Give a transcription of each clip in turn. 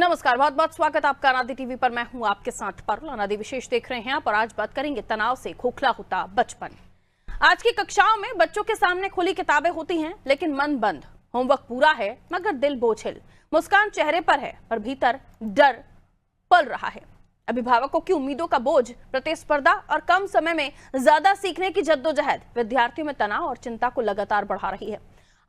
नमस्कार, बहुत बहुत स्वागत आपका अनादि टीवी पर। मैं हूं आपके साथ पारुल। अनादि विशेष देख रहे हैं आप और आज बात करेंगे तनाव से खोखला होता बचपन। आज की कक्षाओं में बच्चों के सामने खुली किताबें होती हैं, लेकिन मन बंद। होमवर्क पूरा है मगर दिल बोझिल। मुस्कान चेहरे पर है पर भीतर डर पल रहा है। अभिभावकों की उम्मीदों का बोझ, प्रतिस्पर्धा और कम समय में ज्यादा सीखने की जद्दोजहद विद्यार्थियों में तनाव और चिंता को लगातार बढ़ा रही है।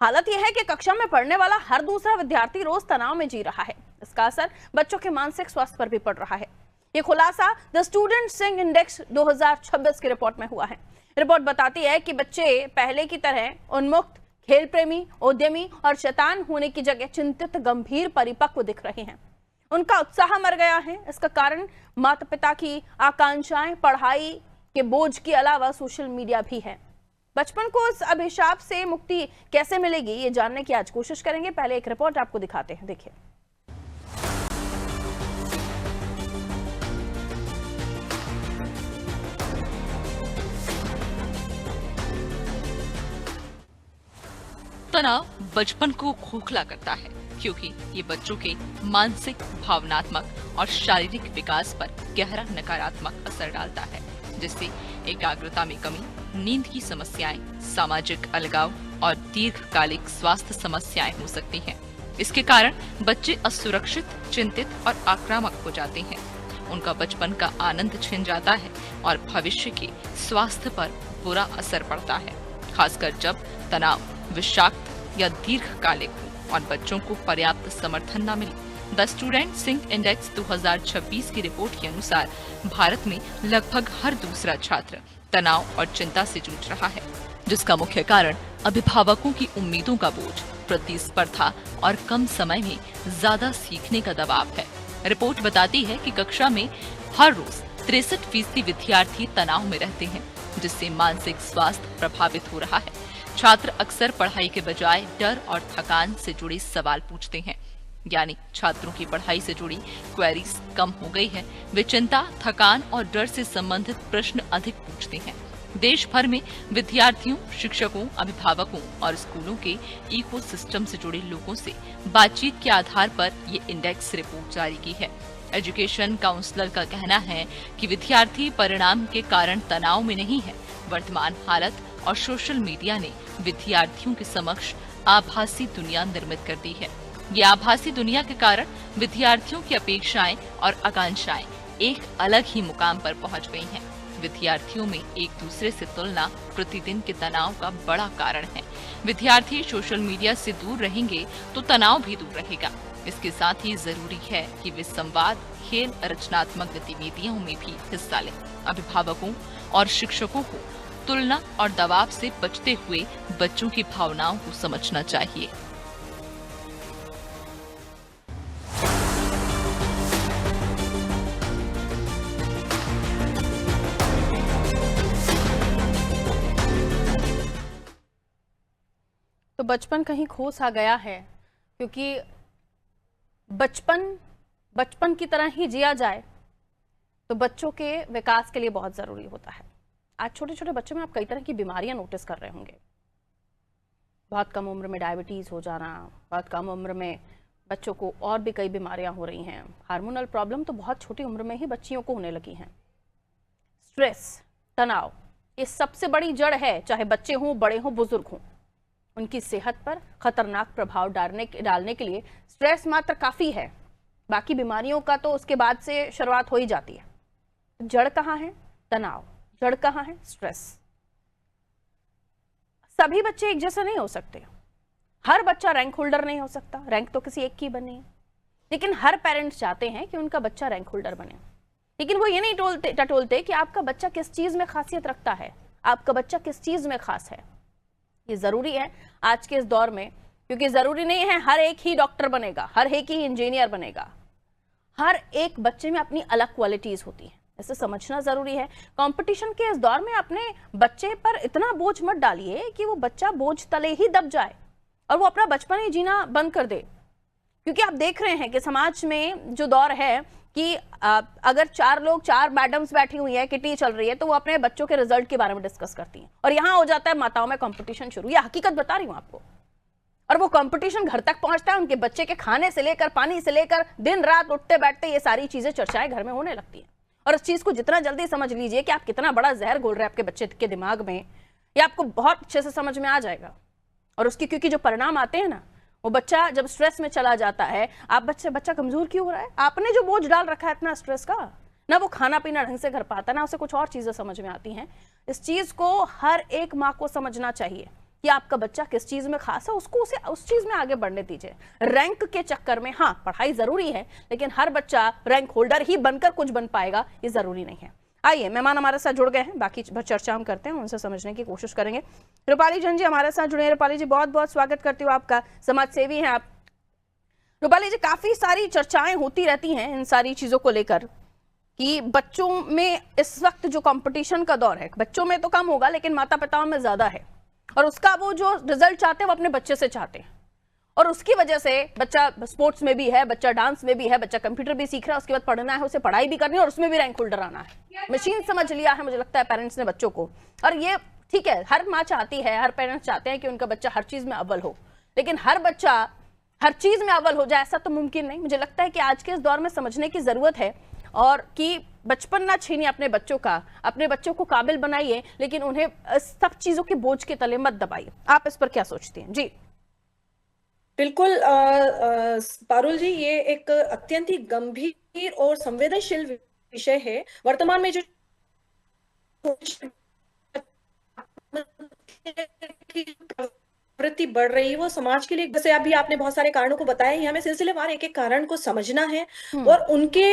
हालत यह है कि कक्षा में पढ़ने वाला हर दूसरा विद्यार्थी रोज तनाव में जी रहा है। इसका असर बच्चों के मानसिक स्वास्थ्य पर भी पड़ रहा है। ये खुलासा द स्टूडेंट सिंह इंडेक्स 2026 की रिपोर्ट में हुआ है। रिपोर्ट बताती है कि बच्चे पहले की तरह उन्मुक्त, खेल प्रेमी, उद्यमी और शैतान होने की जगह चिंतित, गंभीर, परिपक्व दिख रहे हैं। उनका उत्साह मर गया है। इसका कारण माता पिता की आकांक्षाएं, पढ़ाई के बोझ के अलावा सोशल मीडिया भी है। बचपन को इस अभिशाप से मुक्ति कैसे मिलेगी, ये जानने की आज कोशिश करेंगे। पहले एक रिपोर्ट आपको दिखाते हैं, देखिए। तनाव बचपन को खोखला करता है क्योंकि ये बच्चों के मानसिक, भावनात्मक और शारीरिक विकास पर गहरा नकारात्मक असर डालता है, जिससे एकाग्रता में कमी, नींद की समस्याएं, सामाजिक अलगाव और दीर्घकालिक स्वास्थ्य समस्याएं हो सकती हैं। इसके कारण बच्चे असुरक्षित, चिंतित और आक्रामक हो जाते हैं। उनका बचपन का आनंद छिन जाता है और भविष्य के स्वास्थ्य पर बुरा असर पड़ता है, खासकर जब तनाव विषाक्त या दीर्घकालिक हो और बच्चों को पर्याप्त समर्थन न मिले। द स्टूडेंट सिंह इंडेक्स 2026 की रिपोर्ट के अनुसार भारत में लगभग हर दूसरा छात्र तनाव और चिंता से जूझ रहा है, जिसका मुख्य कारण अभिभावकों की उम्मीदों का बोझ, प्रतिस्पर्धा और कम समय में ज्यादा सीखने का दबाव है। रिपोर्ट बताती है कि कक्षा में हर रोज 63% विद्यार्थी तनाव में रहते हैं, जिससे मानसिक स्वास्थ्य प्रभावित हो रहा है। छात्र अक्सर पढ़ाई के बजाय डर और थकान से जुड़े सवाल पूछते हैं, यानी छात्रों की पढ़ाई से जुड़ी क्वेरीज कम हो गई है। वे चिंता, थकान और डर से संबंधित प्रश्न अधिक पूछते हैं। देश भर में विद्यार्थियों, शिक्षकों, अभिभावकों और स्कूलों के इकोसिस्टम से जुड़े लोगों से बातचीत के आधार पर ये इंडेक्स रिपोर्ट जारी की है। एजुकेशन काउंसलर का कहना है कि विद्यार्थी परिणाम के कारण तनाव में नहीं है। वर्तमान हालत और सोशल मीडिया ने विद्यार्थियों के समक्ष आभासी दुनिया निर्मित कर दी है। ये आभासी दुनिया के कारण विद्यार्थियों की अपेक्षाएं और आकांक्षाएं एक अलग ही मुकाम पर पहुंच गई हैं। विद्यार्थियों में एक दूसरे से तुलना प्रतिदिन के तनाव का बड़ा कारण है। विद्यार्थी सोशल मीडिया से दूर रहेंगे तो तनाव भी दूर रहेगा। इसके साथ ही जरूरी है कि वे संवाद, खेल, रचनात्मक गतिविधियों में भी हिस्सा लें। अभिभावकों और शिक्षकों को तुलना और दबाव से बचते हुए बच्चों की भावनाओं को समझना चाहिए। तो बचपन कहीं खो सा गया है, क्योंकि बचपन की तरह ही जिया जाए तो बच्चों के विकास के लिए बहुत जरूरी होता है। आज छोटे छोटे बच्चों में आप कई तरह की बीमारियां नोटिस कर रहे होंगे। बहुत कम उम्र में डायबिटीज हो जाना, बहुत कम उम्र में बच्चों को और भी कई बीमारियां हो रही हैं। हार्मोनल प्रॉब्लम तो बहुत छोटी उम्र में ही बच्चियों को होने लगी हैं। स्ट्रेस, तनाव, ये सबसे बड़ी जड़ है, चाहे बच्चे हों, बड़े हों, बुजुर्ग हों। उनकी सेहत पर खतरनाक प्रभाव डालने के लिए स्ट्रेस मात्र काफी है। बाकी बीमारियों का तो उसके बाद से शुरुआत हो ही जाती है। जड़ कहाँ है? तनाव। जड़ कहाँ है? स्ट्रेस। सभी बच्चे एक जैसे नहीं हो सकते। हर बच्चा रैंक होल्डर नहीं हो सकता। रैंक तो किसी एक की बनी है, लेकिन हर पेरेंट्स चाहते हैं कि उनका बच्चा रैंक होल्डर बने। लेकिन वो ये नहीं टटोलते कि आपका बच्चा किस चीज में खासियत रखता है, आपका बच्चा किस चीज में खास है। ये जरूरी है आज के इस दौर में, क्योंकि जरूरी नहीं है हर एक ही डॉक्टर बनेगा, हर एक ही इंजीनियर बनेगा। हर एक बच्चे में अपनी अलग क्वालिटीज होती है, इसे समझना जरूरी है। कंपटीशन के इस दौर में अपने बच्चे पर इतना बोझ मत डालिए कि वो बच्चा बोझ तले ही दब जाए और वो अपना बचपन ही जीना बंद कर दे। क्योंकि आप देख रहे हैं कि समाज में जो दौर है कि अगर चार मैडम्स बैठी हुई है, किटी चल रही है, तो वो अपने बच्चों के रिजल्ट के बारे में डिस्कस करती हैं और यहाँ हो जाता है माताओं में कंपटीशन शुरू। यह हकीकत बता रही हूँ आपको। और वो कंपटीशन घर तक पहुंचता है, उनके बच्चे के खाने से लेकर पानी से लेकर दिन रात उठते बैठते ये सारी चीजें चर्चाएं घर में होने लगती हैं। और उस चीज को जितना जल्दी समझ लीजिए कि आप कितना बड़ा जहर घोल रहे हैं आपके बच्चे के दिमाग में, ये आपको बहुत अच्छे से समझ में आ जाएगा। और उसकी क्योंकि जो परिणाम आते हैं ना, वो बच्चा जब स्ट्रेस में चला जाता है, आप बच्चा कमजोर क्यों हो रहा है? आपने जो बोझ डाल रखा है इतना स्ट्रेस का, ना वो खाना पीना ढंग से कर पाता, ना उसे कुछ और चीजें समझ में आती हैं। इस चीज को हर एक माँ को समझना चाहिए कि आपका बच्चा किस चीज में खास है, उसको उसे उस चीज में आगे बढ़ने दीजिए। रैंक के चक्कर में, हाँ पढ़ाई जरूरी है, लेकिन हर बच्चा रैंक होल्डर ही बनकर कुछ बन पाएगा ये जरूरी नहीं है। आइए, मेहमान हमारे साथ जुड़ गए हैं, बाकी चर्चा हम करते हैं, उनसे समझने की कोशिश करेंगे। रूपाली जैन जी हमारे साथ जुड़े हैं। रूपाली जी, बहुत बहुत स्वागत करती हूँ आपका, समाज सेवी हैं आप। रूपाली जी, काफी सारी चर्चाएं होती रहती हैं इन सारी चीजों को लेकर कि बच्चों में इस वक्त जो कंपटीशन का दौर है, बच्चों में तो कम होगा लेकिन माता पिताओं में ज्यादा है, और उसका वो जो रिजल्ट चाहते हैं वो अपने बच्चे से चाहते हैं। और उसकी वजह से बच्चा स्पोर्ट्स में भी है, बच्चा डांस में भी है, बच्चा कंप्यूटर भी सीख रहा है, उसके बाद पढ़ना है, उसे पढ़ाई भी करनी है और उसमें भी रैंक होल्डर आना है। मशीन समझ लिया है मुझे लगता है पेरेंट्स ने बच्चों को। और ये ठीक है, हर माँ चाहती है, हर पेरेंट्स चाहते हैं कि उनका बच्चा हर चीज में अव्वल हो, लेकिन हर बच्चा हर चीज में अव्वल हो जाए ऐसा तो मुमकिन नहीं। मुझे लगता है कि आज के इस दौर में समझने की जरूरत है, और कि बचपन ना छीनिए अपने बच्चों का, अपने बच्चों को काबिल बनाइए, लेकिन उन्हें सब चीजों के बोझ के तले मत दबाइए। आप इस पर क्या सोचती हैं? जी बिल्कुल पारुल जी, ये एक अत्यंत ही गंभीर और संवेदनशील विषय है। वर्तमान में जो प्रवृत्ति बढ़ रही है वो समाज के लिए, जैसे अभी आपने बहुत सारे कारणों को बताया ही, हमें सिलसिलेवार एक एक कारण को समझना है और उनके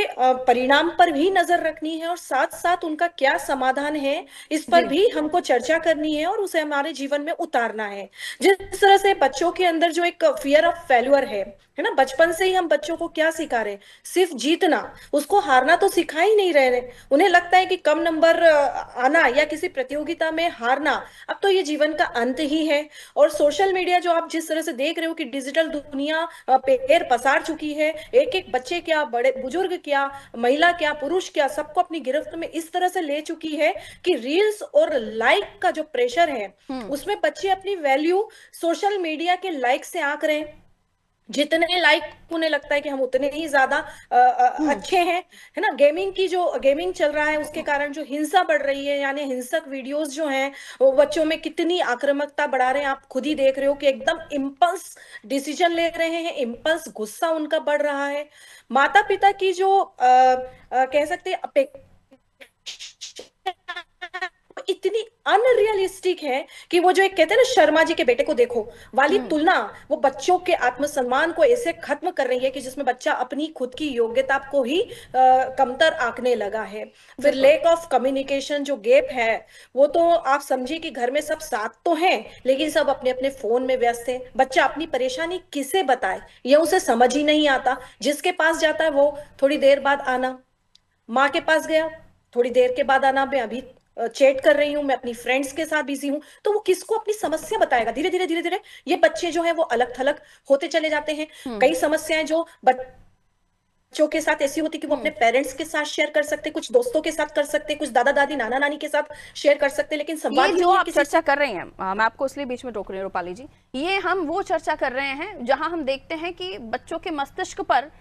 परिणाम पर भी नजर रखनी है, और साथ साथ उनका क्या समाधान है इस पर भी हमको चर्चा करनी है और उसे हमारे जीवन में उतारना है। जिस तरह से बच्चों के अंदर जो एक फियर ऑफ फेल्यूर है ना, बचपन से ही हम बच्चों को क्या सिखा रहे? सिर्फ जीतना, उसको हारना तो सिखा ही नहीं रहे। उन्हें लगता है कि कम नंबर आना या किसी प्रतियोगिता में हारना अब तो ये जीवन का अंत ही है। और सोशल मीडिया जो आप जिस तरह से देख रहे हो कि डिजिटल दुनिया पैर पसार चुकी है, एक एक बच्चे क्या, बड़े बुजुर्ग क्या, महिला क्या, पुरुष क्या, सबको अपनी गिरफ्त में इस तरह से ले चुकी है कि रील्स और लाइक का जो प्रेशर है उसमें बच्चे अपनी वैल्यू सोशल मीडिया के लाइक से आंक रहे हैं। जितने लाइक उन्हें लगता है कि हम उतने ही ज्यादा अच्छे हैं, है ना। गेमिंग चल रहा है, उसके कारण जो हिंसा बढ़ रही है, यानी हिंसक वीडियोस जो हैं वो बच्चों में कितनी आक्रामकता बढ़ा रहे हैं। आप खुद ही देख रहे हो कि एकदम इम्पल्स डिसीजन ले रहे हैं, इम्पल्स गुस्सा उनका बढ़ रहा है। माता पिता की जो कह सकते हैं अपेक्षा इतनी अनरियलिस्टिक है कि वो जो एक कहते हैं ना, शर्मा जी के बेटे को देखो वाली तुलना, वो बच्चों के आत्मसम्मान को ऐसे खत्म कर रही है कि जिसमें बच्चा अपनी खुद की योग्यता को ही कमतर आंकने लगा है। फिर लेक ऑफ कम्युनिकेशन जो गैप है, वो तो आप समझिए कि घर में सब साथ तो हैं लेकिन सब अपने अपने फोन में व्यस्त है। बच्चा अपनी परेशानी किसे बताए ये उसे समझ ही नहीं आता। जिसके पास जाता है वो थोड़ी देर बाद आना, माँ के पास गया थोड़ी देर के बाद आना, मैं अभी चैट कर रही हूँ, मैं अपनी फ्रेंड्स के साथ बिजी हूँ, तो वो किसको अपनी समस्या बताएगा? धीरे धीरे ये बच्चे जो है वो अलग थलग होते चले जाते हैं। कई समस्याएं जो बच्चों के साथ ऐसी होती कि वो अपने पेरेंट्स के साथ शेयर कर सकते, कुछ दोस्तों के साथ कर सकते, कुछ दादा दादी नाना नानी के साथ शेयर कर सकते, लेकिन संवाद जो आप चर्चा कर रहे हैं, मैं आपको इसलिए बीच में रोक रही हूँ रूपाली जी, ये हम वो चर्चा कर रहे हैं जहां हम देखते हैं कि बच्चों के मस्तिष्क पर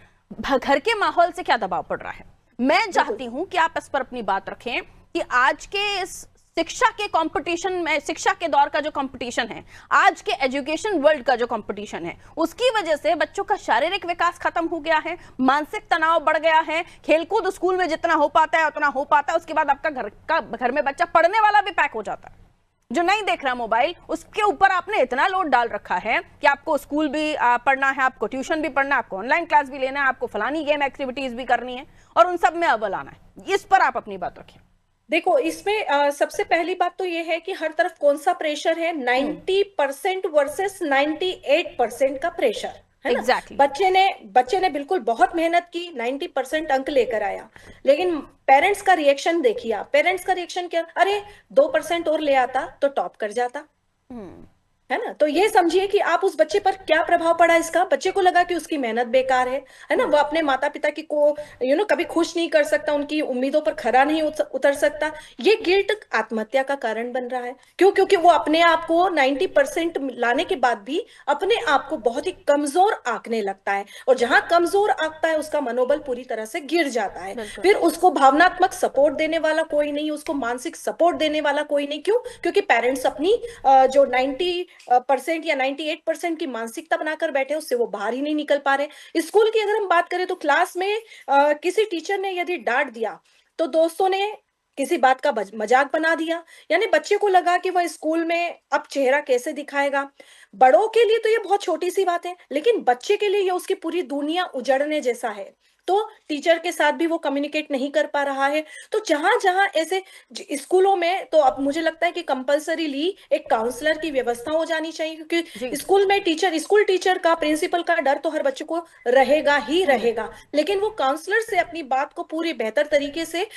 घर के माहौल से क्या दबाव पड़ रहा है। मैं चाहती हूं कि आप इस पर अपनी बात रखें कि आज के इस शिक्षा के कंपटीशन में, शिक्षा के दौर का जो कंपटीशन है, आज के एजुकेशन वर्ल्ड का जो कंपटीशन है, उसकी वजह से बच्चों का शारीरिक विकास खत्म हो गया है, मानसिक तनाव बढ़ गया है। खेलकूद स्कूल में जितना हो पाता है उतना हो पाता है, उसके बाद आपका घर में बच्चा पढ़ने वाला भी पैक हो जाता है। जो नहीं देख रहा मोबाइल, उसके ऊपर आपने इतना लोड डाल रखा है कि आपको स्कूल भी पढ़ना है, आपको ट्यूशन भी पढ़ना है, आपको ऑनलाइन क्लास भी लेना है, आपको फलानी गेम एक्टिविटीज भी करनी है और उन सब में अव्वल आना है। इस पर आप अपनी बात रखें। देखो, इसमें सबसे पहली बात तो ये है कि हर तरफ कौन सा प्रेशर है, 90% वर्सेस 98% का प्रेशर है ना। Exactly. बच्चे ने बिल्कुल बहुत मेहनत की, 90% अंक लेकर आया, लेकिन पेरेंट्स का रिएक्शन देखिए आप। पेरेंट्स का रिएक्शन क्या? अरे 2% और ले आता तो टॉप कर जाता। है ना। तो ये समझिए कि आप उस बच्चे पर क्या प्रभाव पड़ा इसका। बच्चे को लगा कि उसकी मेहनत बेकार है ना। वो अपने माता पिता की को कभी खुश नहीं कर सकता, उनकी उम्मीदों पर खरा नहीं उतर सकता। ये गिल्ट आत्महत्या का कारण बन रहा है। क्यों? क्योंकि वो अपने आप को 90% लाने के बाद भी अपने आप को बहुत ही कमजोर आंकने लगता है, और जहां कमजोर आंकता है उसका मनोबल पूरी तरह से गिर जाता है। बिल्कुल। फिर उसको भावनात्मक सपोर्ट देने वाला कोई नहीं, उसको मानसिक सपोर्ट देने वाला कोई नहीं। क्यों? क्योंकि पेरेंट्स अपनी जो 90% या 98% की मानसिकता बनाकर बैठे, उससे वो बाहर ही नहीं निकल पा रहे। स्कूल की अगर हम बात करें तो क्लास में किसी टीचर ने यदि डांट दिया तो दोस्तों ने किसी बात का मजाक बना दिया। यानी बच्चे को लगा कि वह स्कूल में अब चेहरा कैसे दिखाएगा। बड़ों के लिए तो ये बहुत छोटी सी बात है, लेकिन बच्चे के लिए ये उसकी पूरी दुनिया उजड़ने जैसा है। तो टीचर के साथ भी वो कम्युनिकेट नहीं कर पा रहा है। तो जहां जहां ऐसे स्कूलों में, तो अब मुझे लगता है कि कंपलसरीली एक काउंसलर की व्यवस्था हो जानी चाहिए, क्योंकि जी। स्कूल टीचर का, प्रिंसिपल का डर तो हर बच्चे को रहेगा ही रहेगा, लेकिन वो काउंसलर से अपनी बात को पूरी बेहतर तरीके से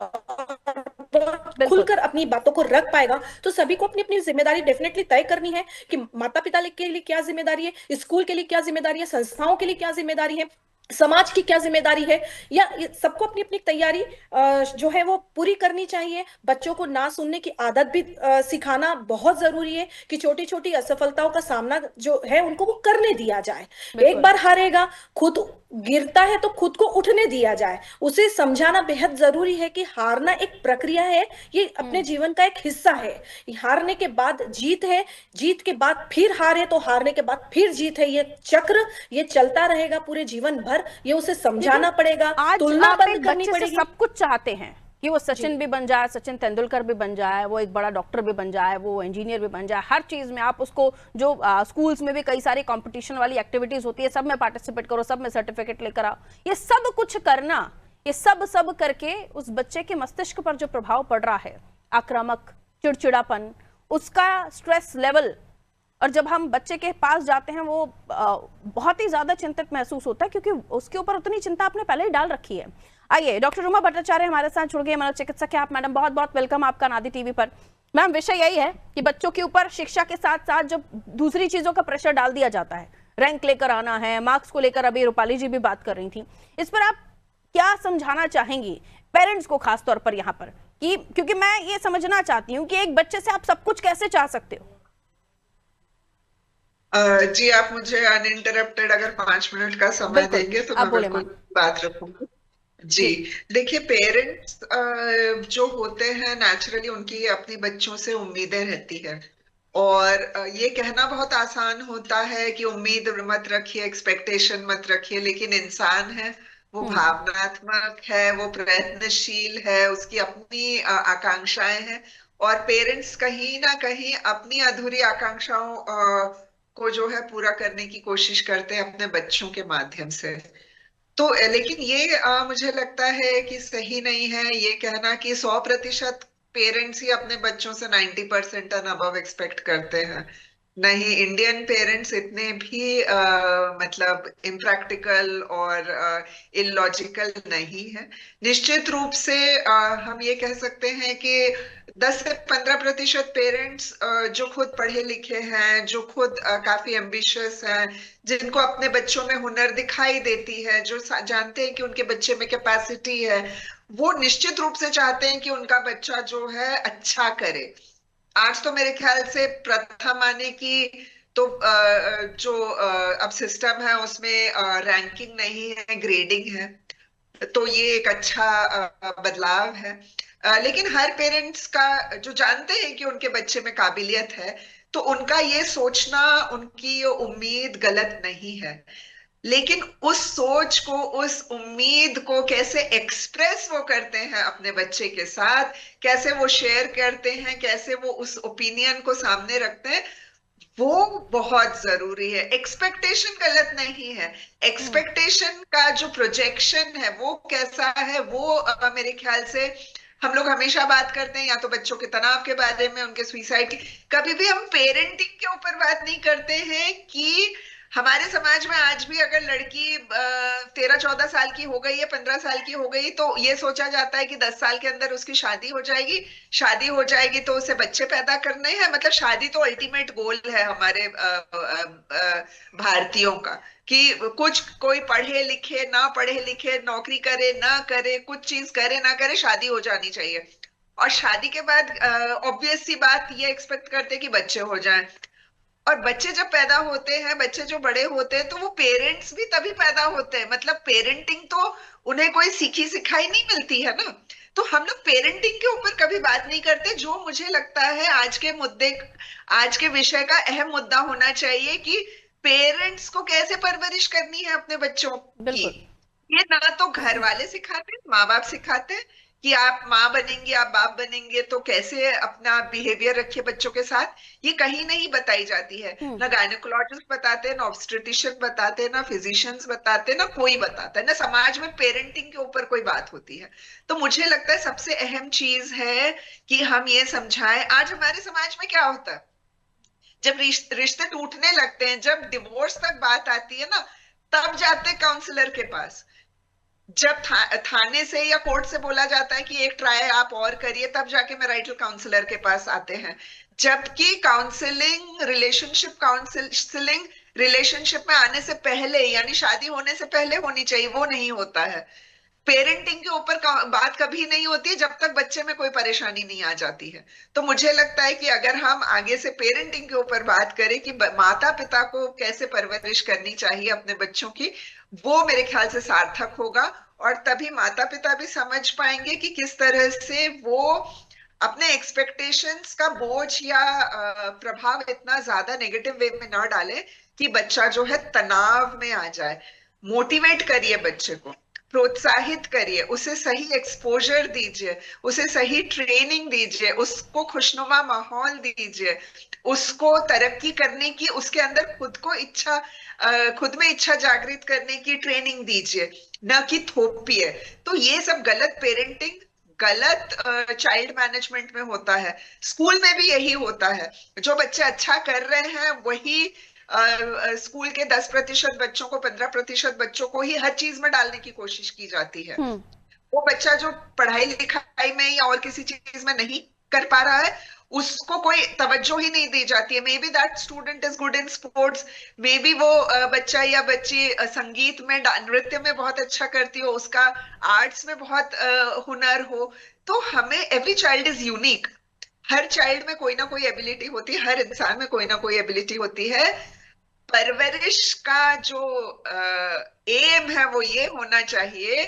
बिल्कुल। खुलकर अपनी बातों को रख पाएगा। तो सभी को अपनी अपनी जिम्मेदारी डेफिनेटली तय करनी है कि माता पिता के लिए क्या जिम्मेदारी है, स्कूल के लिए क्या जिम्मेदारी है, संस्थाओं के लिए क्या जिम्मेदारी है, समाज की क्या जिम्मेदारी है। या सबको अपनी अपनी तैयारी जो है वो पूरी करनी चाहिए। बच्चों को ना सुनने की आदत भी सिखाना बहुत जरूरी है, कि छोटी छोटी असफलताओं का सामना जो है उनको वो करने दिया जाए। एक बार हारेगा, खुद गिरता है तो खुद को उठने दिया जाए। उसे समझाना बेहद जरूरी है कि हारना एक प्रक्रिया है, ये अपने जीवन का एक हिस्सा है। हारने के बाद जीत है, जीत के बाद फिर हार है, तो हारने के बाद फिर जीत है। ये चक्र ये चलता रहेगा पूरे जीवन भर। ये उसे समझाना पड़ेगा, आज तुलना आप बंद एक करनी बच्चे से पड़ेगी। सब कुछ चाहते हैं कि वो जी सचिन भी बन जाए, सचिन तेंदुलकर भी बन जाए, वो एक बड़ा डॉक्टर भी बन जाए, वो इंजीनियर भी बन जाए। हर चीज में आप उसको, जो स्कूल्स में भी कई सारी कंपटीशन वाली एक्टिविटीज होती है, सब में पार्टिसिपेट करो, सब में सर्टिफिकेट लेकर आओ। ये सब कुछ करना, ये सब करके उस बच्चे के मस्तिष्क पर जो प्रभाव पड़ रहा है, आक्रामक, चिड़चिड़ापन, उसका स्ट्रेस लेवल, और जब हम बच्चे के पास जाते हैं वो बहुत ही ज्यादा चिंतित महसूस होता है, क्योंकि उसके ऊपर उतनी चिंता आपने पहले ही डाल रखी है। आइए, डॉक्टर रुमा भट्टाचार्य हमारे साथ जुड़ गए, मनोचिकित्सक है आप। मैडम बहुत बहुत वेलकम आपका नादी टीवी पर। मैम, विषय यही है कि बच्चों के ऊपर शिक्षा के साथ साथ जो दूसरी चीजों का प्रेशर डाल दिया जाता है, रैंक लेकर आना है, मार्क्स को लेकर अभी रूपाली जी भी बात कर रही थी, इस पर आप क्या समझाना चाहेंगी पेरेंट्स को, खासतौर पर यहाँ पर, कि क्योंकि मैं ये समझना चाहती हूँ कि एक बच्चे से आप सब कुछ कैसे चाह सकते हो। जी, आप मुझे अनइंटरप्टेड अगर 5 मिनट का समय देंगे तो मैं बिल्कुल बात रखूंगी। जी, देखिए, पेरेंट्स जो होते हैं नेचुरली उनकी अपनी बच्चों से उम्मीदें रहती है, और ये कहना बहुत आसान होता है कि उम्मीद मत रखिए, एक्सपेक्टेशन मत रखिए, लेकिन इंसान है, वो भावनात्मक है, वो प्रयत्नशील है, उसकी अपनी आकांक्षाएं हैं, और पेरेंट्स कहीं ना कहीं अपनी अधूरी आकांक्षाओं को जो है पूरा करने की कोशिश करते हैं अपने बच्चों के माध्यम से। तो लेकिन ये मुझे लगता है कि सही नहीं है ये कहना कि 100% पेरेंट्स ही अपने बच्चों से 90% एंड अबव एक्सपेक्ट करते हैं। नहीं, इंडियन पेरेंट्स इतने भी मतलब इम्प्रैक्टिकल और इलॉजिकल नहीं है। निश्चित रूप से हम ये कह सकते हैं कि 10 से 15% पेरेंट्स जो खुद पढ़े लिखे हैं, जो खुद काफी एम्बिशियस हैं, जिनको अपने बच्चों में हुनर दिखाई देती है, जो जानते हैं कि उनके बच्चे में कैपेसिटी है, वो निश्चित रूप से चाहते हैं कि उनका बच्चा जो है अच्छा करे। आज तो मेरे ख्याल से प्रथम आने की तो जो अब सिस्टम है उसमें रैंकिंग नहीं है, ग्रेडिंग है, तो ये एक अच्छा बदलाव है। लेकिन हर पेरेंट्स का जो जानते हैं कि उनके बच्चे में काबिलियत है, तो उनका ये सोचना, उनकी ये उम्मीद गलत नहीं है, लेकिन उस सोच को, उस उम्मीद को कैसे एक्सप्रेस वो करते हैं अपने बच्चे के साथ, कैसे वो शेयर करते हैं, कैसे वो उस ओपिनियन को सामने रखते हैं, वो बहुत जरूरी है। एक्सपेक्टेशन गलत नहीं है, एक्सपेक्टेशन का जो प्रोजेक्शन है वो कैसा है, वो मेरे ख्याल से हम लोग हमेशा बात करते हैं या तो बच्चों के तनाव के बारे में, उनके सुसाइड की, कभी भी हम पेरेंटिंग के ऊपर बात नहीं करते हैं कि हमारे समाज में आज भी अगर लड़की 13-14 साल की हो गई है, 15 साल की हो गई, तो ये सोचा जाता है कि 10 साल के अंदर उसकी शादी हो जाएगी। शादी हो जाएगी तो उसे बच्चे पैदा करने हैं। मतलब शादी तो अल्टीमेट गोल है हमारे भारतीयों का, कि कुछ कोई पढ़े लिखे ना पढ़े लिखे, नौकरी करे ना करे, कुछ चीज करे ना करे, शादी हो जानी चाहिए। और शादी के बाद ऑब्वियस सी बात ये एक्सपेक्ट करते हैं कि बच्चे हो जाएं। और बच्चे जब पैदा होते हैं, बच्चे जो बड़े होते हैं, तो वो पेरेंट्स भी तभी पैदा होते हैं। मतलब पेरेंटिंग तो उन्हें कोई सीखी सिखाई नहीं मिलती है ना। तो हम लोग पेरेंटिंग के ऊपर कभी बात नहीं करते, जो मुझे लगता है आज के विषय का अहम मुद्दा होना चाहिए, कि पेरेंट्स को कैसे परवरिश करनी है अपने बच्चों की। ये ना तो घर वाले सिखाते, माँ बाप सिखाते हैं कि आप माँ बनेंगे, आप बाप बनेंगे तो कैसे अपना बिहेवियर रखिए बच्चों के साथ, ये कहीं नहीं बताई जाती है। ना गायनेकोलॉजिस्ट बताते हैं, ना ऑब्स्टेट्रिशियन बताते हैं, ना फिजिशियंस बताते हैं, ना कोई बताता है, ना समाज में पेरेंटिंग के ऊपर कोई बात होती है। तो मुझे लगता है सबसे अहम चीज है कि हम ये समझाएं। आज हमारे समाज में क्या होता है, जब रिश्ते टूटने लगते हैं, जब डिवोर्स तक बात आती है ना, तब जाते हैं काउंसलर के पास। जब थाने से या कोर्ट से बोला जाता है कि एक ट्राई आप और करिए, तब जाके मैरिटल काउंसलर के पास आते हैं। जबकि काउंसलिंग रिलेशनशिप में आने से पहले, यानी शादी होने से पहले होनी चाहिए, वो नहीं होता है। पेरेंटिंग के ऊपर बात कभी नहीं होती है जब तक बच्चे में कोई परेशानी नहीं आ जाती है। तो मुझे लगता है कि अगर हम आगे से पेरेंटिंग के ऊपर बात करें कि माता पिता को कैसे परवरिश करनी चाहिए अपने बच्चों की, वो मेरे ख्याल से सार्थक होगा। और तभी माता पिता भी समझ पाएंगे कि किस तरह से वो अपने एक्सपेक्टेशंस का बोझ या प्रभाव इतना ज्यादा नेगेटिव वे में ना डाले कि बच्चा जो है तनाव में आ जाए। मोटिवेट करिए बच्चे को, प्रोत्साहित करिए, उसे सही एक्सपोजर दीजिए, उसे सही ट्रेनिंग दीजिए, उसको खुशनुमा माहौल दीजिए, उसको तरक्की करने की, उसके अंदर खुद में इच्छा जागृत करने की ट्रेनिंग दीजिए, न कि थोपिए। तो ये सब गलत पेरेंटिंग, गलत चाइल्ड मैनेजमेंट में होता है। स्कूल में भी यही होता है। जो बच्चे अच्छा कर रहे हैं वही स्कूल के 10% बच्चों को, 15% बच्चों को ही हर चीज में डालने की कोशिश की जाती है। वो बच्चा जो पढ़ाई लिखाई में या और किसी चीज में नहीं कर पा रहा है, उसको कोई तवज्जो ही नहीं दी जाती है। May be that student is good in sports, may be वो बच्चा या बच्ची संगीत में, नृत्य में बहुत अच्छा करती हो, उसका आर्ट्स में बहुत हुनर हो। तो हमें, every child is unique, her child में कोई ना कोई एबिलिटी होती है, हर इंसान में कोई ना कोई एबिलिटी होती है। परवरिश का जो एम है वो ये होना चाहिए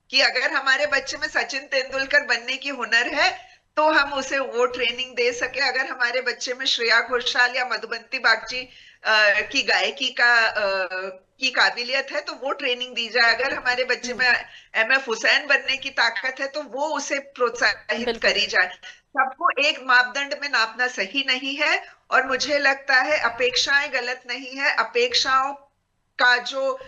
कि अगर हमारे बच्चे में सचिन तेंदुलकर बनने की हुनर है तो हम उसे वो ट्रेनिंग दे सके। अगर हमारे बच्चे में श्रेया घोषाल या मधुबंती बागची की गायकी की काबिलियत है तो वो ट्रेनिंग दी जाए। अगर हमारे बच्चे में एमएफ हुसैन बनने की ताकत है तो वो उसे प्रोत्साहित करी जाए। सबको एक मापदंड में नापना सही नहीं है, और मुझे लगता है अपेक्षाएं गलत नहीं है। अपेक्षाओं का जो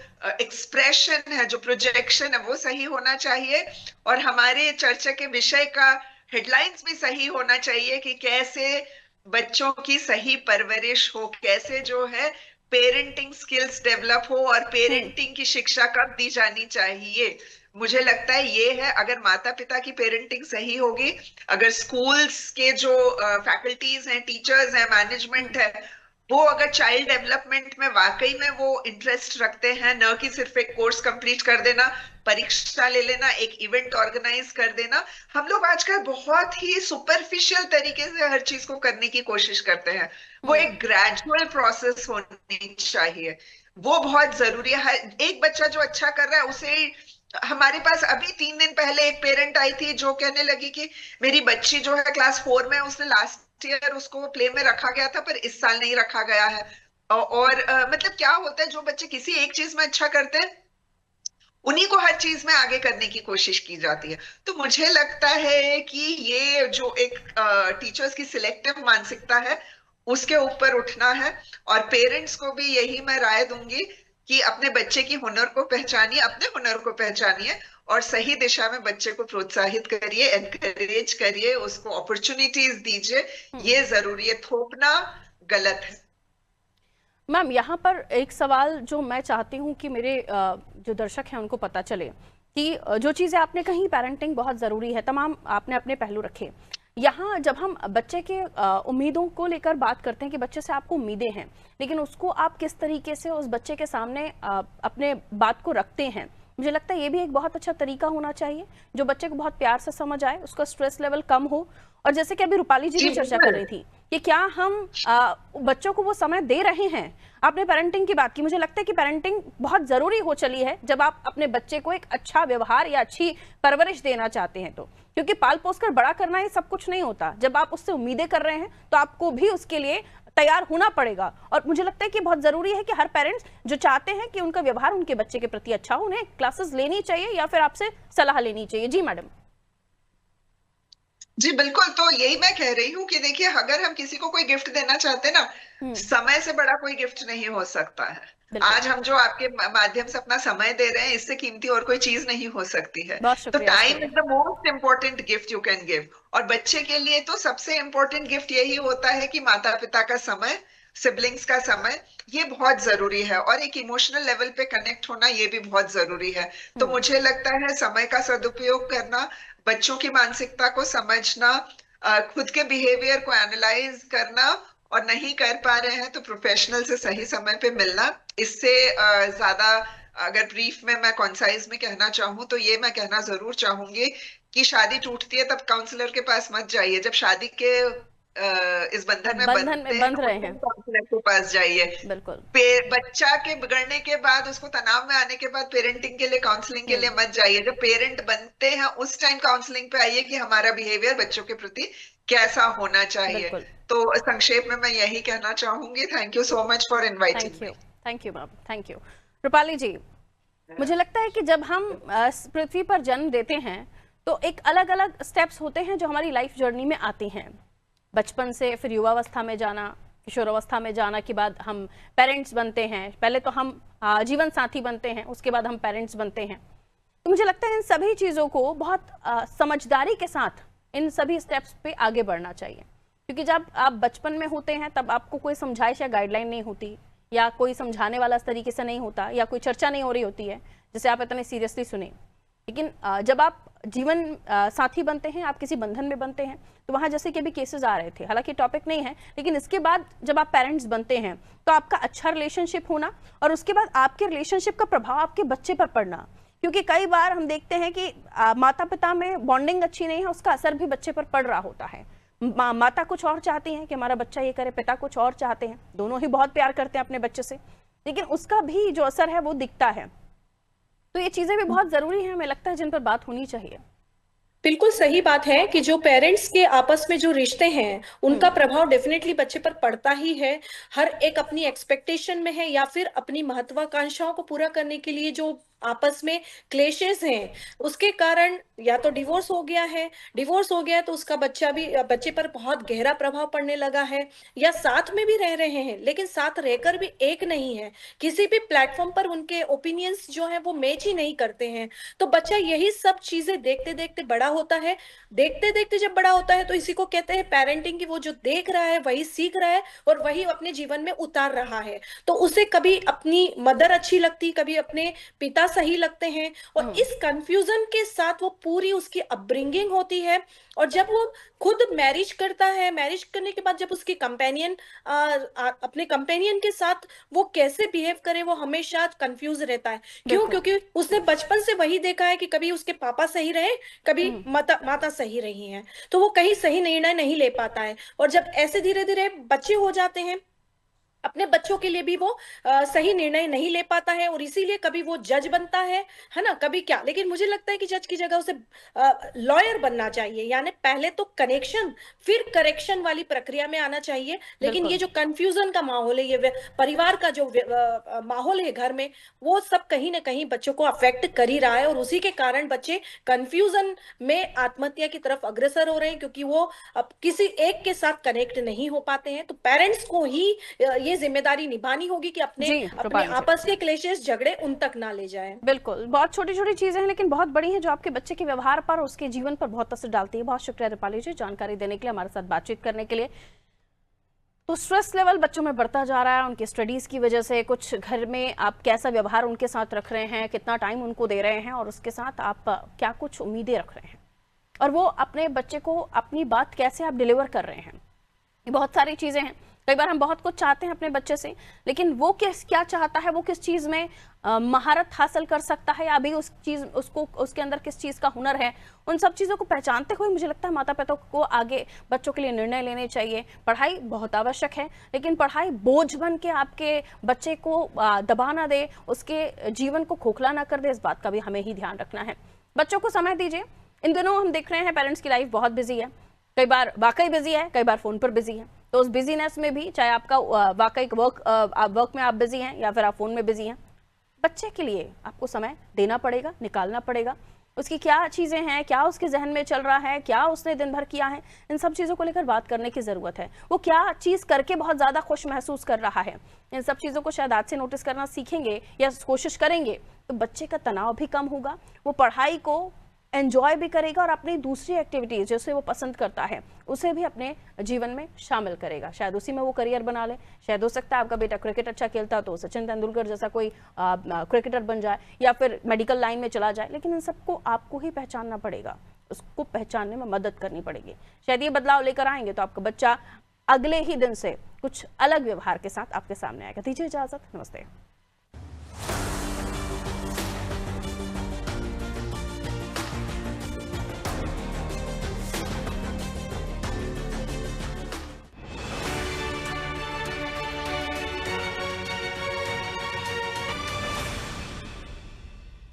एक्सप्रेशन है, जो प्रोजेक्शन है, वो सही होना चाहिए। और हमारे चर्चा के विषय का हेडलाइंस भी सही होना चाहिए कि कैसे बच्चों की सही परवरिश हो, कैसे जो है पेरेंटिंग स्किल्स डेवलप हो, और पेरेंटिंग की शिक्षा कब दी जानी चाहिए। मुझे लगता है ये है, अगर माता पिता की पेरेंटिंग सही होगी, अगर स्कूल्स के जो फैकल्टीज हैं, टीचर्स हैं, मैनेजमेंट है, वो अगर चाइल्ड डेवलपमेंट में वाकई में वो इंटरेस्ट रखते हैं, न कि सिर्फ एक कोर्स कंप्लीट कर देना, परीक्षा ले लेना, एक इवेंट ऑर्गेनाइज कर देना। हम लोग आजकल बहुत ही सुपरफिशियल तरीके से हर चीज को करने की कोशिश करते हैं। वो एक ग्रेजुअल प्रोसेस होनी चाहिए, वो बहुत जरूरी है। एक बच्चा जो अच्छा कर रहा है उसे, हमारे पास अभी 3 दिन पहले एक पेरेंट आई थी जो कहने लगी कि मेरी बच्ची जो है क्लास 4 में, उसने लास्ट ईयर उसको प्ले में रखा गया था पर इस साल नहीं रखा गया है। और मतलब क्या होता है, जो बच्चे किसी एक चीज में अच्छा करते हैं उन्हीं को हर चीज में आगे करने की कोशिश की जाती है। तो मुझे लगता है कि ये जो एक टीचर्स की सिलेक्टिव मानसिकता है उसके ऊपर उठना है। और पेरेंट्स को भी यही मैं राय दूंगी कि अपने बच्चे की हुनर को पहचानिए, अपने हुनर को पहचानिए और सही दिशा में बच्चे को प्रोत्साहित करिए, एनकरेज करिए, उसको अपॉर्चुनिटीज दीजिए। ये जरूरी है, थोपना गलत है। मैम यहाँ पर एक सवाल जो मैं चाहती हूँ कि मेरे जो दर्शक हैं उनको पता चले कि जो चीज़ें आपने कही, पेरेंटिंग बहुत ज़रूरी है, तमाम आपने अपने पहलू रखे। यहाँ जब हम बच्चे के उम्मीदों को लेकर बात करते हैं कि बच्चे से आपको उम्मीदें हैं, लेकिन उसको आप किस तरीके से उस बच्चे के सामने अपने बात को रखते हैं, मुझे लगता है ये भी एक बहुत अच्छा तरीका होना चाहिए जो बच्चे को बहुत प्यार से समझ आए, उसका स्ट्रेस लेवल कम हो। और जैसे कि अभी रूपाली जी भी चर्चा कर रही थी कि क्या हम बच्चों को वो समय दे रहे हैं। आपने पेरेंटिंग की बात की, मुझे लगता है कि पेरेंटिंग बहुत जरूरी हो चली है जब आप अपने बच्चे को एक अच्छा व्यवहार या अच्छी परवरिश देना चाहते हैं, तो क्योंकि पाल पोस कर बड़ा करना ये सब कुछ नहीं होता। जब आप उससे उम्मीदें कर रहे हैं तो आपको भी उसके लिए तैयार होना पड़ेगा। और मुझे लगता है कि बहुत जरूरी है कि हर पेरेंट्स जो चाहते हैं कि उनका व्यवहार उनके बच्चे के प्रति अच्छा हो, उन्हें क्लासेस लेनी चाहिए या फिर आपसे सलाह लेनी चाहिए। जी मैडम। जी बिल्कुल, तो यही मैं कह रही हूँ कि देखिए, अगर हम किसी को कोई गिफ्ट देना चाहते हैं ना, समय से बड़ा कोई गिफ्ट नहीं हो सकता है। आज हम जो आपके माध्यम से अपना समय दे रहे हैं, इससे कीमती और कोई चीज नहीं हो सकती है। तो time is the most important gift you can give. और बच्चे के लिए तो सबसे इम्पोर्टेंट गिफ्ट यही होता है कि माता पिता का समय, सिबलिंग्स का समय, ये बहुत जरूरी है। और एक इमोशनल लेवल पे कनेक्ट होना, ये भी बहुत जरूरी है। तो मुझे लगता है समय का सदुपयोग करना, बच्चों की मानसिकता को समझना, खुद के बिहेवियर को एनालाइज करना, और नहीं कर पा रहे हैं तो प्रोफेशनल से सही समय पे मिलना। इससे ज्यादा अगर ब्रीफ में मैं कॉन्साइज में कहना चाहूँ तो ये मैं कहना जरूर चाहूंगी कि शादी टूटती है तब काउंसलर के पास मत जाइए। जब शादी के इस बंधन में बंध रहे हैं काउंसलर के पास जाइए। बिल्कुल। बच्चा के बिगड़ने के बाद, उसको तनाव में आने के बाद पेरेंटिंग के लिए, काउंसलिंग के लिए मत जाइए। जब पेरेंट बनते हैं उस टाइम काउंसलिंग पे आइए कि हमारा बिहेवियर बच्चों के प्रति कैसा होना चाहिए। तो संक्षेप में मैं यही कहना चाहूंगी। Thank you so much for inviting me. Thank you ma'am, thank you. Rupali ji, मुझे लगता है कि जब हम पृथ्वी पर जन्म देते हैं तो एक अलग अलग स्टेप्स होते हैं जो हमारी लाइफ जर्नी में आती हैं। बचपन से फिर युवावस्था में जाना, किशोरावस्था में जाना के बाद हम पेरेंट्स बनते हैं। पहले तो हम जीवन साथी बनते हैं, उसके बाद हम पेरेंट्स बनते हैं। तो मुझे लगता है इन सभी चीज़ों को बहुत समझदारी के साथ इन सभी स्टेप्स पे आगे बढ़ना चाहिए, क्योंकि जब आप बचपन में होते हैं तब आपको कोई समझाइश या गाइडलाइन नहीं होती, या कोई समझाने वाला इस तरीके से नहीं होता, या कोई चर्चा नहीं हो रही होती है जिसे आप इतने सीरियसली सुने। लेकिन जब आप जीवन साथी बनते हैं, आप किसी बंधन में बनते हैं, तो वहाँ जैसे कि अभी केसेस आ रहे थे, हालांकि टॉपिक नहीं है, लेकिन इसके बाद जब आप पेरेंट्स बनते हैं तो आपका अच्छा रिलेशनशिप होना, और उसके बाद आपके रिलेशनशिप का प्रभाव आपके बच्चे पर पड़ना। क्योंकि कई बार हम देखते हैं कि माता पिता में बॉन्डिंग अच्छी नहीं है, उसका असर भी बच्चे पर पड़ रहा होता है। माता कुछ और चाहती हैं कि हमारा बच्चा ये करे, पिता कुछ और चाहते हैं, दोनों ही बहुत प्यार करते हैं अपने बच्चे से, लेकिन उसका भी जो असर है वो दिखता है। तो ये चीजें भी बहुत जरूरी हैं, हमें लगता है, जिन पर बात होनी चाहिए। बिल्कुल सही बात है कि जो पेरेंट्स के आपस में जो रिश्ते हैं उनका प्रभाव डेफिनेटली बच्चे पर पड़ता ही है। हर एक अपनी एक्सपेक्टेशन में है या फिर अपनी महत्वाकांक्षाओं को पूरा करने के लिए जो आपस में क्लेशेस हैं, उसके कारण या तो डिवोर्स हो गया है तो उसका बच्चे पर बहुत गहरा प्रभाव पड़ने लगा है, या साथ में भी रह रहे हैं लेकिन साथ रहकर भी एक नहीं है, किसी भी प्लेटफॉर्म पर उनके ओपिनियंस जो है वो मैच ही नहीं करते हैं। तो बच्चा यही सब चीजें देखते देखते बड़ा होता है। देखते देखते जब बड़ा होता है तो इसी को कहते हैं पेरेंटिंग, की वो जो देख रहा है वही सीख रहा है और वही अपने जीवन में उतार रहा है। तो उसे कभी अपनी मदर अच्छी लगती, कभी अपने पिता सही लगते हैं, और इस कंफ्यूजन के साथ वो पूरी उसकी अपब्रिंगिंग होती है। और जब वो खुद मैरिज करता है, मैरिज करने के बाद जब उसकी कंपेनियन अपने कंपेनियन के साथ वो कैसे बिहेव करे, वो हमेशा कंफ्यूज रहता है। क्यों? क्योंकि उसने बचपन से वही देखा है कि कभी उसके पापा सही रहे, कभी माता सही रही हैं, तो वो कहीं सही निर्णय नहीं ले पाता है। और जब ऐसे धीरे धीरे बच्चे हो जाते हैं, अपने बच्चों के लिए भी वो सही निर्णय नहीं ले पाता है, और इसीलिए कभी वो जज बनता है ना, कभी क्या। लेकिन मुझे लगता है कि जज की जगह उसे लॉयर बनना चाहिए, यानी पहले तो कनेक्शन फिर करेक्शन वाली प्रक्रिया में आना चाहिए। लेकिन ये जो कंफ्यूजन का माहौल है, ये परिवार का जो माहौल है घर में, वो सब कहीं ना कहीं बच्चों को अफेक्ट कर ही रहा है, और उसी के कारण बच्चे कंफ्यूजन में आत्महत्या की तरफ अग्रसर हो रहे हैं, क्योंकि वो अब किसी एक के साथ कनेक्ट नहीं हो पाते हैं। तो पेरेंट्स को ही ये जिम्मेदारी निभानी होगी कि अपने आपस के क्लेशेस, झगड़े उन तक ना ले जाएं। बिल्कुल, बहुत छोटी छोटी चीजें हैं लेकिन बहुत बड़ी हैं, जो आपके बच्चे के व्यवहार पर, उसके जीवन पर बहुत असर डालती है। बहुत शुक्रिया रूपाली जी जानकारी देने के लिए, हमारे साथ बातचीत करने के लिए। तो स्ट्रेस लेवल बच्चों में बढ़ता जा रहा है उनकी स्टडीज़ की वजह से। कुछ घर में आप कैसा व्यवहार उनके साथ रख रहे हैं, कितना टाइम उनको दे रहे हैं और उसके साथ आप क्या कुछ उम्मीदें रख रहे हैं, और वो अपने बच्चे को अपनी बात कैसे आप डिलीवर कर रहे हैं। ये बहुत सारी चीज़ें हैं। कई बार हम बहुत कुछ चाहते हैं अपने बच्चे से, लेकिन वो क्या चाहता है, वो किस चीज़ में महारत हासिल कर सकता है, या अभी उसको उसके अंदर किस चीज़ का हुनर है, उन सब चीज़ों को पहचानते हुए मुझे लगता है माता पिता को आगे बच्चों के लिए निर्णय लेने चाहिए। पढ़ाई बहुत आवश्यक है, लेकिन पढ़ाई बोझ बन के आपके बच्चे को दबा ना दे, उसके जीवन को खोखला ना कर दे, इस बात का भी हमें ही ध्यान रखना है। बच्चों को समय दीजिए। इन दिनों हम देख रहे हैं पेरेंट्स की लाइफ बहुत बिजी है, कई बार वाकई बिजी है, कई बार फोन पर बिजी है। तो उस बिजीनेस में भी, चाहे आपका वाकई वर्क में आप बिजी हैं या फिर आप फोन में बिजी हैं, बच्चे के लिए आपको समय देना पड़ेगा, निकालना पड़ेगा। उसकी क्या चीज़ें हैं, क्या उसके जहन में चल रहा है, क्या उसने दिन भर किया है, इन सब चीज़ों को लेकर बात करने की ज़रूरत है। वो क्या चीज़ करके बहुत ज़्यादा खुश महसूस कर रहा है, इन सब चीज़ों को शायद आज से नोटिस करना सीखेंगे या कोशिश करेंगे तो बच्चे का तनाव भी कम होगा, वो पढ़ाई को एंजॉय भी करेगा और अपनी दूसरी एक्टिविटीज जैसे वो पसंद करता है उसे भी अपने जीवन में शामिल करेगा। शायद उसी में वो करियर बना ले। शायद हो सकता है आपका बेटा क्रिकेट अच्छा खेलता है तो सचिन तेंदुलकर जैसा कोई क्रिकेटर बन जाए, या फिर मेडिकल लाइन में चला जाए, लेकिन इन सबको आपको ही पहचानना पड़ेगा, उसको पहचानने में मदद करनी पड़ेगी। शायद ये बदलाव लेकर आएंगे तो आपका बच्चा अगले ही दिन से कुछ अलग व्यवहार के साथ आपके सामने आएगा। दीजिए इजाजत, नमस्ते।